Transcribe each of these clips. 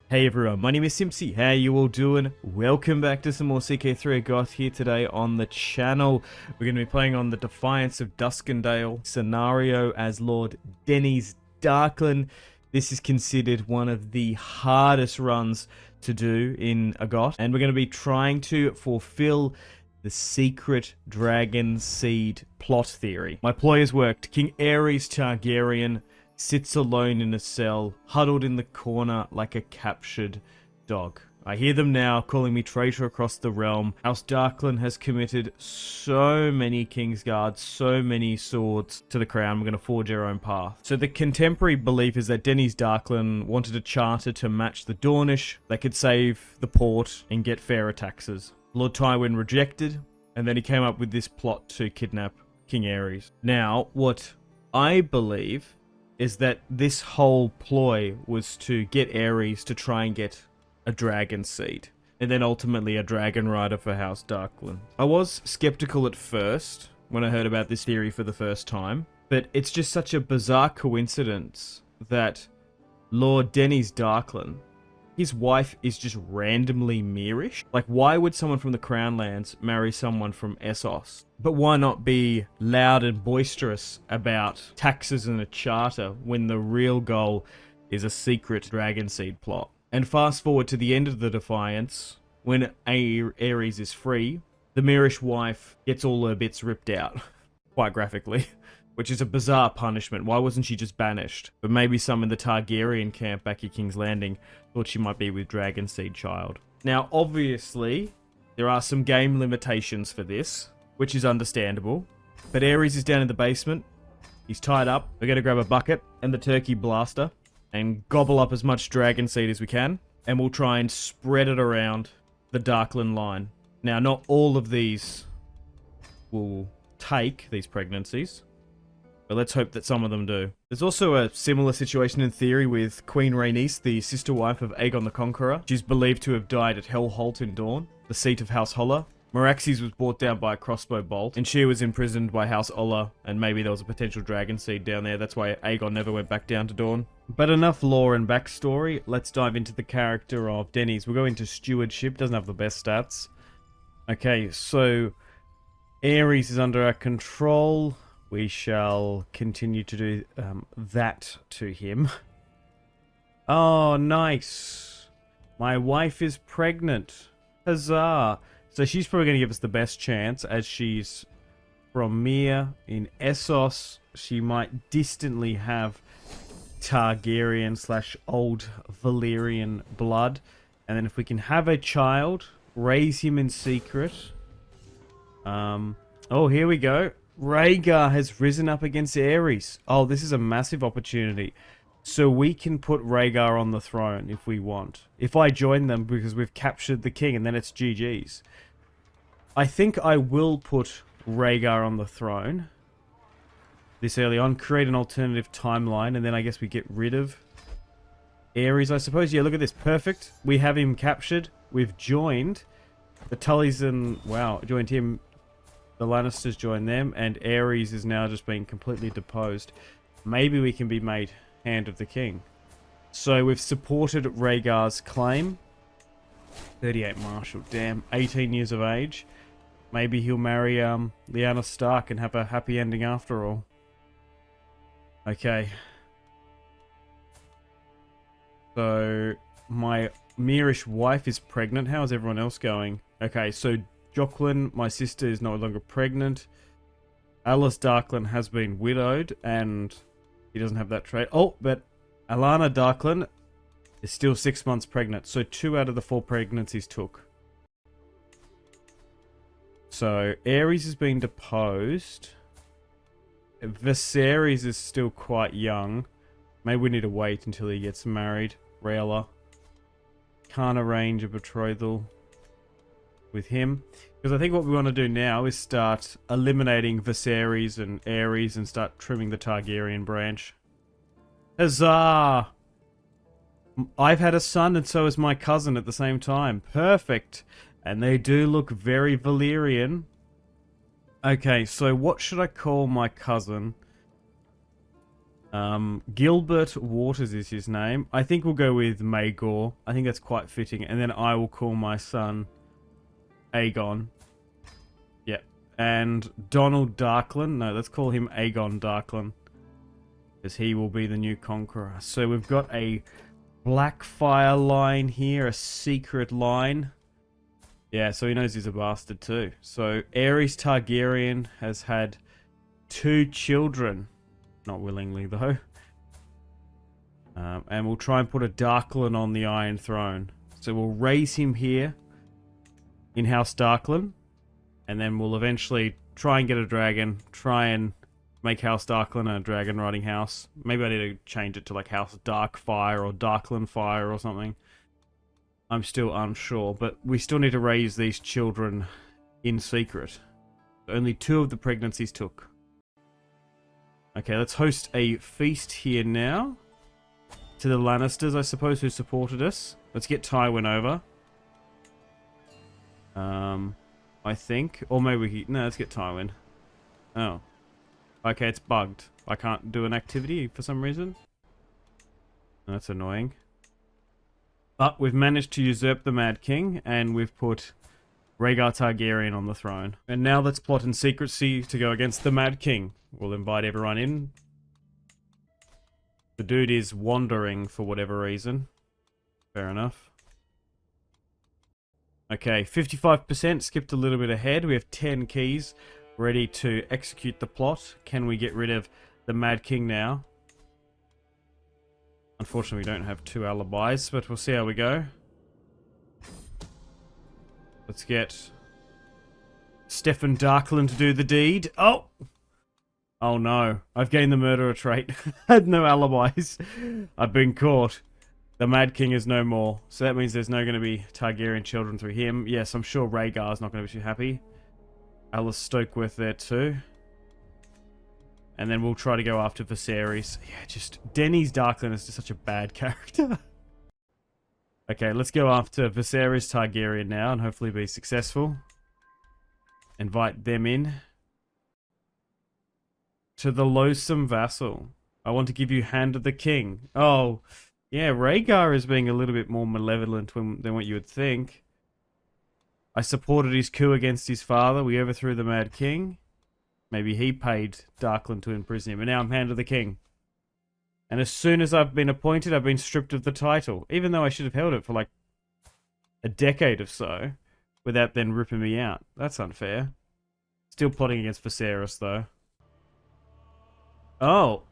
Hey everyone, my name is Simpzy. How you all doing? Welcome back to some more CK3 Goth here today on the channel. We're going to be playing on the Defiance of Duskendale scenario as Lord Denys Darklan. This is considered one of the hardest runs to do in a Goth, and we're going to be trying to fulfill the secret dragon seed plot theory. My ploy has worked. King Aerys Targaryen sits alone in a cell, huddled in the corner like a captured dog. I hear them now calling me traitor across the realm. House Darklan has committed so many Kingsguards, so many swords to the crown. We're going to forge our own path. So the contemporary belief is that Denys Darklan wanted a charter to match the Dornish that could save the port and get fairer taxes. Lord Tywin rejected, and then he came up with this plot to kidnap King Aerys. Now, what I believe is that this whole ploy was to get Aerys to try and get a dragon seed, and then ultimately a dragon rider for House Darklan. I was skeptical at first when I heard about this theory for the first time, but it's just such a bizarre coincidence that Lord Denys Darklan, his wife is just randomly Myrish. Like, why would someone from the Crown Lands marry someone from Essos? But why not be loud and boisterous about taxes and a charter when the real goal is a secret dragon seed plot? And fast forward to the end of the Defiance, when Aerys is free, the Myrish wife gets all her bits ripped out, quite graphically. Which is a bizarre punishment. Why wasn't she just banished? But maybe some in the Targaryen camp back at King's Landing thought she might be with Dragonseed Child. Now, obviously, there are some game limitations for this, which is understandable. But Aerys is down in the basement. He's tied up. We're going to grab a bucket and the turkey blaster and gobble up as much Dragonseed as we can. And we'll try and spread it around the Darklan line. Now, not all of these will take these pregnancies, but let's hope that some of them do. There's also a similar situation in theory with Queen Rhaenys, the sister wife of Aegon the Conqueror. She's believed to have died at Hellholt in Dorne, the seat of House Holler. Meraxes was brought down by a crossbow bolt, and she was imprisoned by House Oller, and maybe there was a potential dragon seed down there. That's why Aegon never went back down to Dorne. But enough lore and backstory. Let's dive into the character of Denys. We'll go into stewardship. Doesn't have the best stats. Okay, so Aerys is under our control. We shall continue to do that to him. Oh, nice. My wife is pregnant. Huzzah. So she's probably going to give us the best chance, as she's from Mere in Essos. She might distantly have Targaryen / old Valyrian blood. And then if we can have a child, raise him in secret. Oh, here we go. Rhaegar has risen up against Aerys. Oh, this is a massive opportunity. So we can put Rhaegar on the throne if we want. If I join them because we've captured the king, and then it's GG's. I think I will put Rhaegar on the throne this early on. Create an alternative timeline, and then I guess we get rid of Aerys, I suppose. Yeah, look at this. Perfect. We have him captured. We've joined. The Tullys and... wow, joined him. The Lannisters join them, and Aerys is now just being completely deposed. Maybe we can be made Hand of the King. So we've supported Rhaegar's claim. 38 Marshal, damn. 18 years of age. Maybe he'll marry Lyanna Stark and have a happy ending after all. Okay. So my Myrish wife is pregnant. How is everyone else going? Okay, so Jocelyn, my sister, is no longer pregnant. Alice Darklan has been widowed, and he doesn't have that trait. Oh, but Alana Darklan is still 6 months pregnant, so 2 out of the 4 pregnancies took. So Aerys has been deposed. Viserys is still quite young. Maybe we need to wait until he gets married. Rhaella can't arrange a betrothal with him, because I think what we want to do now is start eliminating Viserys and Aerys and start trimming the Targaryen branch. Huzzah! I've had a son, and so has my cousin at the same time. Perfect. And they do look very Valyrian. Okay, so what should I call my cousin? Gilbert Waters is his name. I think we'll go with Maegor. I think that's quite fitting. And then I will call my son Aegon. Yep. And Donald Darkland. No, let's call him Aegon Darkland, because he will be the new conqueror. So we've got a Blackfire line here, a secret line. Yeah, so he knows he's a bastard too. So Aerys Targaryen has had 2 children. Not willingly, though. And we'll try and put a Darkland on the Iron Throne. So we'll raise him here in House Darkland. And then we'll eventually try and get a dragon. Try and make House Darkland a dragon riding house. Maybe I need to change it to like House Darkfire or Darkland Fire or something. I'm still unsure. But we still need to raise these children in secret. Only 2 of the pregnancies took. Okay, let's host a feast here now. To the Lannisters, I suppose, who supported us. Let's get Tywin over. I think. Or maybe no, let's get Tywin. Oh. Okay, it's bugged. I can't do an activity for some reason. That's annoying. But we've managed to usurp the Mad King, and we've put Rhaegar Targaryen on the throne. And now let's plot in secrecy to go against the Mad King. We'll invite everyone in. The dude is wandering for whatever reason. Fair enough. Okay, 55%, skipped a little bit ahead. We have 10 keys ready to execute the plot. Can we get rid of the Mad King now? Unfortunately, we don't have 2 alibis, but we'll see how we go. Let's get Stefan Darkland to do the deed. Oh! Oh no, I've gained the murderer trait. Had no alibis. I've been caught. The Mad King is no more. So that means there's no going to be Targaryen children through him. Yes, I'm sure Rhaegar's not going to be too happy. Alice Stokeworth there too. And then we'll try to go after Viserys. Yeah, just Denny's Darkland is just such a bad character. Okay, let's go after Viserys Targaryen now and hopefully be successful. Invite them in. To the loathsome vassal. I want to give you Hand of the King. Oh, yeah, Rhaegar is being a little bit more malevolent than what you would think. I supported his coup against his father. We overthrew the Mad King. Maybe he paid Darkland to imprison him. And now I'm Hand of the King. And as soon as I've been appointed, I've been stripped of the title. Even though I should have held it for like a decade or so. Without then ripping me out. That's unfair. Still plotting against Viserys though. Oh.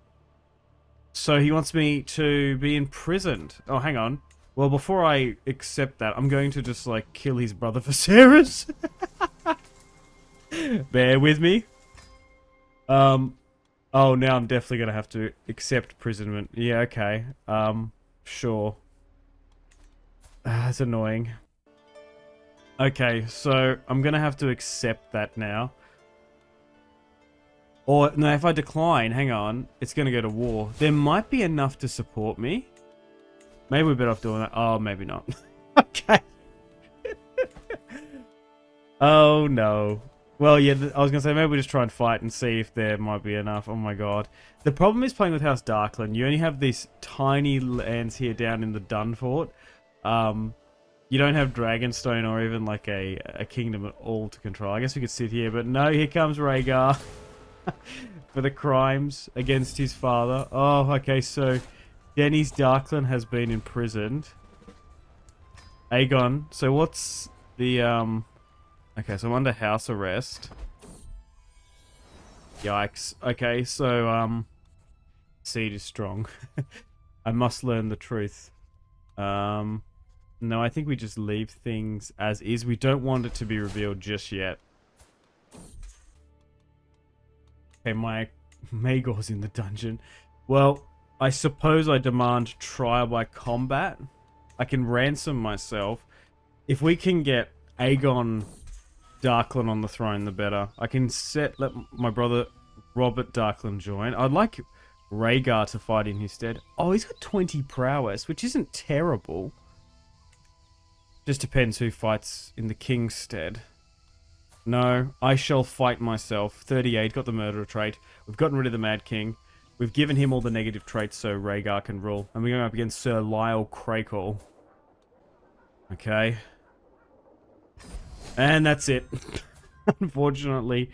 So he wants me to be imprisoned. Oh, hang on. Well, before I accept that, I'm going to just, like, kill his brother Viserys. Bear with me. Oh, now I'm definitely going to have to accept imprisonment. Yeah, okay. Sure. That's annoying. Okay, so I'm going to have to accept that now. Or, no, if I decline, hang on, it's going to go to war. There might be enough to support me. Maybe we're better off doing that. Oh, maybe not. Okay. Oh, no. Well, yeah, I was going to say, maybe we just try and fight and see if there might be enough. Oh, my God. The problem is playing with House Darkland. You only have these tiny lands here down in the Dunfort. You don't have Dragonstone or even, like, a kingdom at all to control. I guess we could sit here, but no, here comes Rhaegar. For the crimes against his father. Oh, okay, so Denny's Darkland has been imprisoned. Aegon. So what's the okay, so I'm under house arrest. Yikes. Okay, so Seed is strong. I must learn the truth. No, I think we just leave things as is. We don't want it to be revealed just yet. Okay, my Maegor's in the dungeon. Well, I suppose I demand trial by combat. I can ransom myself. If we can get Aegon Darkland on the throne, the better. I can let my brother Robert Darkland join. I'd like Rhaegar to fight in his stead. Oh, he's got 20 prowess, which isn't terrible. Just depends who fights in the king's stead. No, I shall fight myself. 38, got the murderer trait. We've gotten rid of the Mad King. We've given him all the negative traits so Rhaegar can rule. And we're going up against Sir Lyle Crakehall. Okay. And that's it. Unfortunately,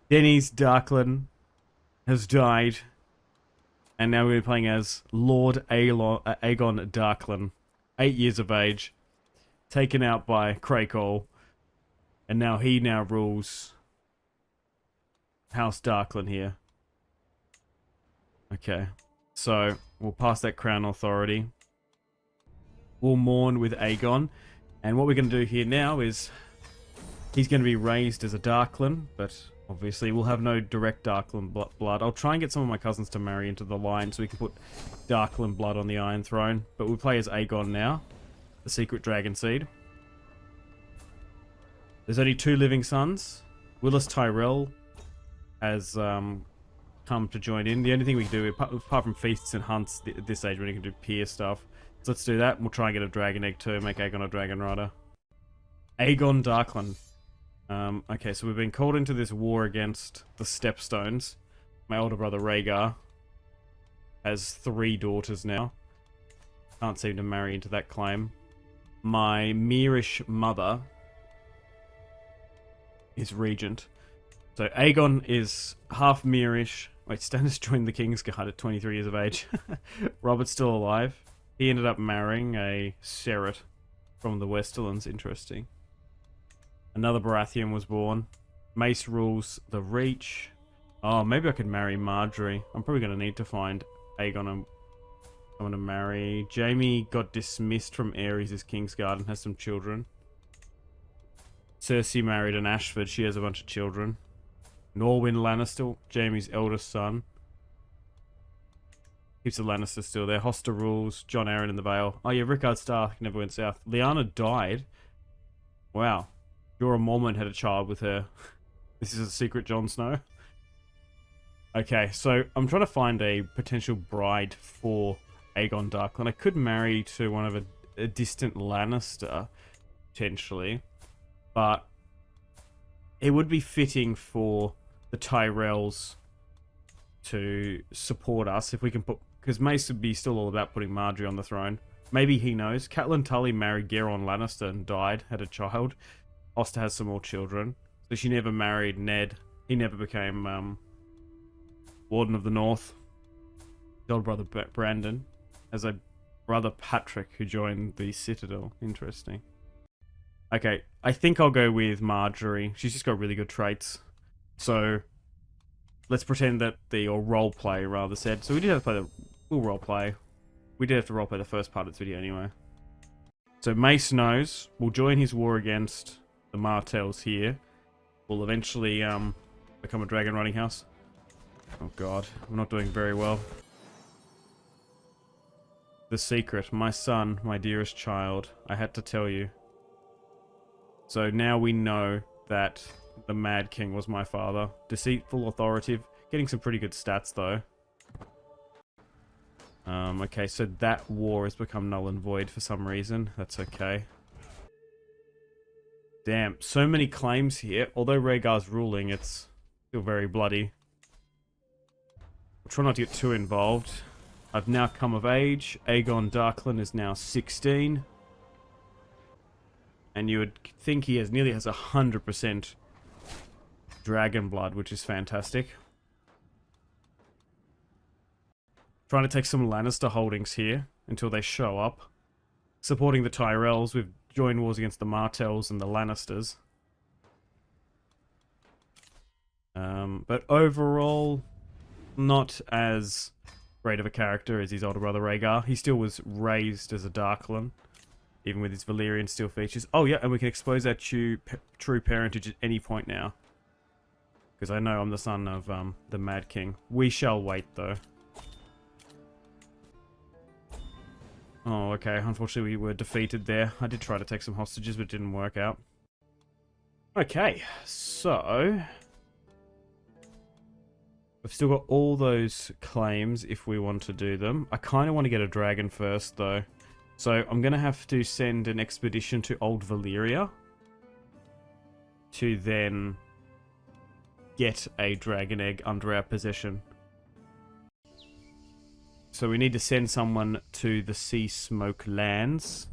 Denny's Darkland has died. And now we're playing as Lord Aegon Darkland. 8 years of age. Taken out by Crakehall. And now he rules House Darkland here. Okay. So, we'll pass that crown authority. We'll mourn with Aegon. And what we're going to do here now is... He's going to be raised as a Darkland, but obviously we'll have no direct Darkland blood. I'll try and get some of my cousins to marry into the line so we can put Darkland blood on the Iron Throne. But we'll play as Aegon now, the Secret Dragon Seed. There's only 2 living sons. Willis Tyrell has come to join in. The only thing we can do, apart from feasts and hunts at this age, we can do peer stuff. So let's do that. We'll try and get a dragon egg too, make Aegon a dragon rider. Aegon Darkland. Okay, so we've been called into this war against the Stepstones. My older brother Rhaegar has 3 daughters now. Can't seem to marry into that claim. My Meerish mother is regent. So Aegon is half Meerish. Wait, Stannis joined the King's Guard at 23 years of age. Robert's still alive. He ended up marrying a Serret from the Westerlands. Interesting. Another Baratheon was born. Mace rules the Reach. Oh, maybe I could marry Marjorie. I'm probably going to need to find Aegon and someone to marry. Jaime got dismissed from Aerys' Kingsguard and has some children. Cersei married an Ashford. She has a bunch of children. Norwyn Lannister, Jaime's eldest son. Keeps the Lannister still there. Hoster rules. Jon Arryn in the Vale. Oh yeah, Rickard Stark never went south. Lyanna died. Wow. Jorah Mormont had a child with her. This is a secret Jon Snow. Okay, so I'm trying to find a potential bride for Aegon Darkland. I could marry to one of a distant Lannister, potentially. But it would be fitting for the Tyrells to support us if we can put... Because Mace would be still all about putting Marjorie on the throne. Maybe he knows. Catelyn Tully married Geryon Lannister and died, had a child. Oster has some more children. So she never married Ned. He never became Warden of the North. His older brother Brandon has a brother Patrick who joined the Citadel. Interesting. Okay, I think I'll go with Marjorie. She's just got really good traits. So let's pretend that or roleplay rather said. So we did have to play we'll roleplay. We did have to roleplay the first part of this video anyway. So Mace knows. We'll join his war against the Martells here. We'll eventually become a dragon riding house. Oh god, we're not doing very well. The secret. My son, my dearest child. I had to tell you. So now we know that the Mad King was my father. Deceitful, authoritative. Getting some pretty good stats, though. Okay, so that war has become null and void for some reason. That's okay. Damn, so many claims here. Although Rhaegar's ruling, it's still very bloody. We'll try not to get too involved. I've now come of age. Aegon Darkland is now 16. And you would think he nearly has 100% dragon blood, which is fantastic. Trying to take some Lannister holdings here until they show up. Supporting the Tyrells. We've joined wars against the Martells and the Lannisters. But overall, not as great of a character as his older brother Rhaegar. He still was raised as a Darkland. Even with his Valyrian steel features. Oh yeah, and we can expose our true parentage at any point now. Because I know I'm the son of the Mad King. We shall wait though. Oh, okay. Unfortunately, we were defeated there. I did try to take some hostages, but it didn't work out. Okay, so... we've still got all those claims if we want to do them. I kind of want to get a dragon first, though. So I'm going to have to send an expedition to Old Valyria to then get a dragon egg under our possession. So we need to send someone to the Sea Smoke Lands.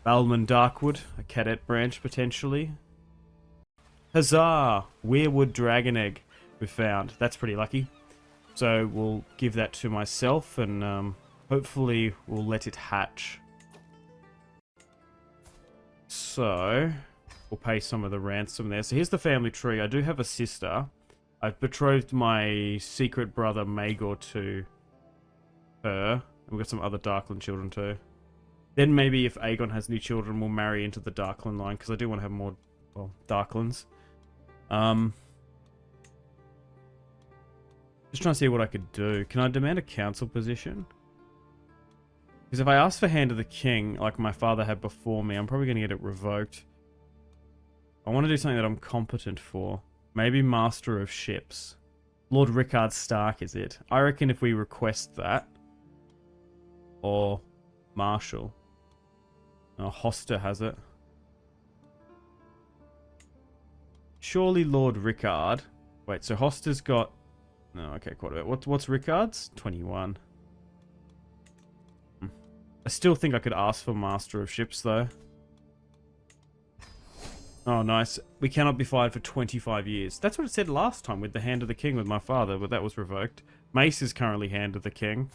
Balman Darkwood, a cadet branch potentially. Huzzah! Weirwood Dragon Egg we found. That's pretty lucky. So we'll give that to myself and hopefully we'll let it hatch. So we'll pay some of the ransom there. So here's the family tree. I do have a sister. I've betrothed my secret brother Maegor to her. And we've got some other Darkland children too. Then maybe if Aegon has new children, we'll marry into the Darkland line, because I do want to have more, well, Darklands. Just trying to see what I could do. Can I demand a council position? Because if I ask for Hand of the King, like my father had before me, I'm probably going to get it revoked. I want to do something that I'm competent for. Maybe Master of Ships. Lord Rickard Stark is it. I reckon if we request that. Or Marshal. Oh, Hoster has it. Surely Lord Rickard. Wait, so Hoster's got... No, okay, quite a bit. What's Rickard's? 21. I still think I could ask for Master of Ships, though. Oh, nice. We cannot be fired for 25 years. That's what it said last time with the Hand of the King with my father, but that was revoked. Mace is currently Hand of the King.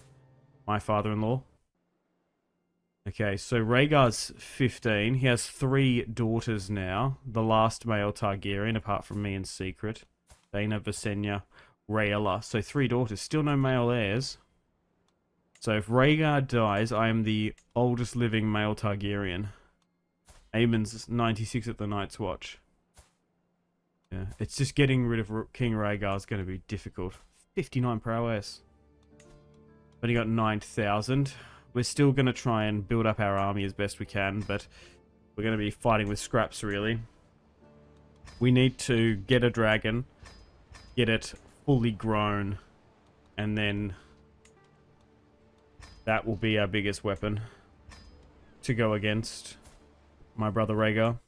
My father-in-law. Okay, so Rhaegar's 15. He has 3 daughters now. The last male Targaryen, apart from me in secret. Dana, Visenya, Rhaella. So 3 daughters. Still no male heirs. So if Rhaegar dies, I am the oldest living male Targaryen. Aemon's 96 at the Night's Watch. Yeah, it's just getting rid of King Rhaegar is going to be difficult. 59 prowess. But he got 9,000. We're still going to try and build up our army as best we can, but we're going to be fighting with scraps, really. We need to get a dragon, get it fully grown, and then that will be our biggest weapon to go against my brother Rhaegar.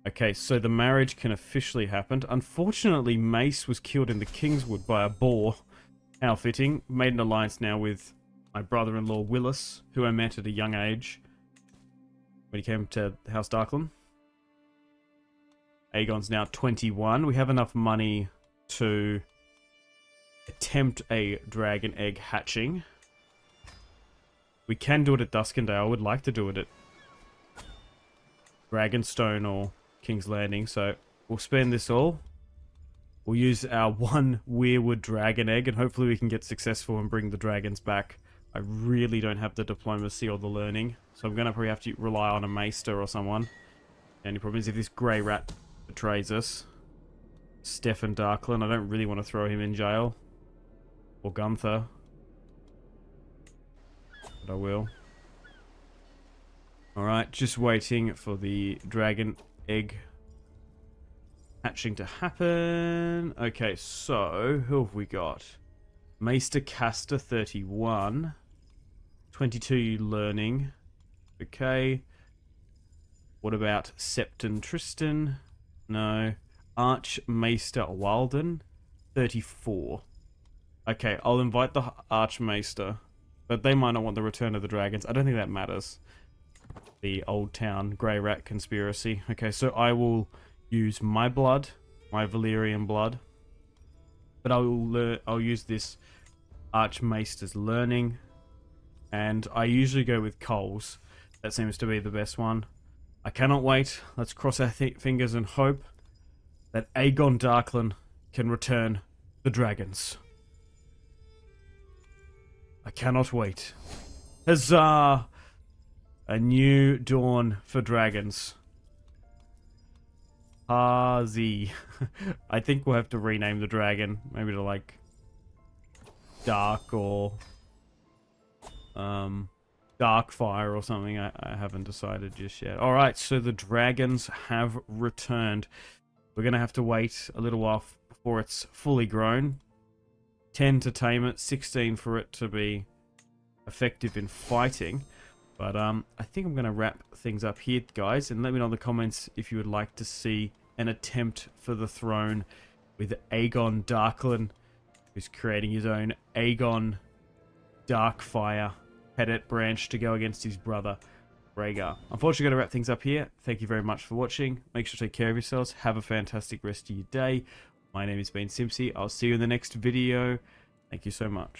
Okay, so the marriage can officially happen. Unfortunately, Mace was killed in the Kingswood by a boar. How fitting. Made an alliance now with my brother-in-law Willis, who I met at a young age when he came to House Darkland. Aegon's now 21. We have enough money to attempt a dragon egg hatching. We can do it at Duskendale. I would like to do it at Dragonstone or King's Landing, so we'll spend this all. We'll use our 1 Weirwood dragon egg, and hopefully we can get successful and bring the dragons back. I really don't have the diplomacy or the learning, so I'm going to probably have to rely on a maester or someone. The only problem is if this grey rat betrays us. Stefan Darkland, I don't really want to throw him in jail. Or Gunther. But I will. Alright, just waiting for the dragon egg hatching to happen. Okay, so who have we got? Maester Caster 31. 22 learning. Okay. What about Septon Tristan? No. Archmaester Walden 34. Okay, I'll invite the Archmaester. But they might not want the Return of the Dragons. I don't think that matters. The Old Town Grey Rat Conspiracy. Okay, so I will use my blood. My Valyrian blood. But I'll use this Archmaester's learning. And I usually go with Coles. That seems to be the best one. I cannot wait. Let's cross our fingers and hope that Aegon Darkland can return the dragons. I cannot wait. Huzzah! A new dawn for dragons. Hazi. I think we'll have to rename the dragon. Maybe to like Dark or Darkfire or something. I haven't decided just yet. Alright, so the dragons have returned. We're going to have to wait a little while before it's fully grown. 10 to tame it, 16 for it to be effective in fighting. But I think I'm going to wrap things up here, guys. And let me know in the comments if you would like to see an attempt for the throne with Aegon Darkland, who's creating his own Aegon Darkfire Cadet branch to go against his brother, Rhaegar. Unfortunately, going to wrap things up here. Thank you very much for watching. Make sure to take care of yourselves. Have a fantastic rest of your day. My name has been Simpzy. I'll see you in the next video. Thank you so much.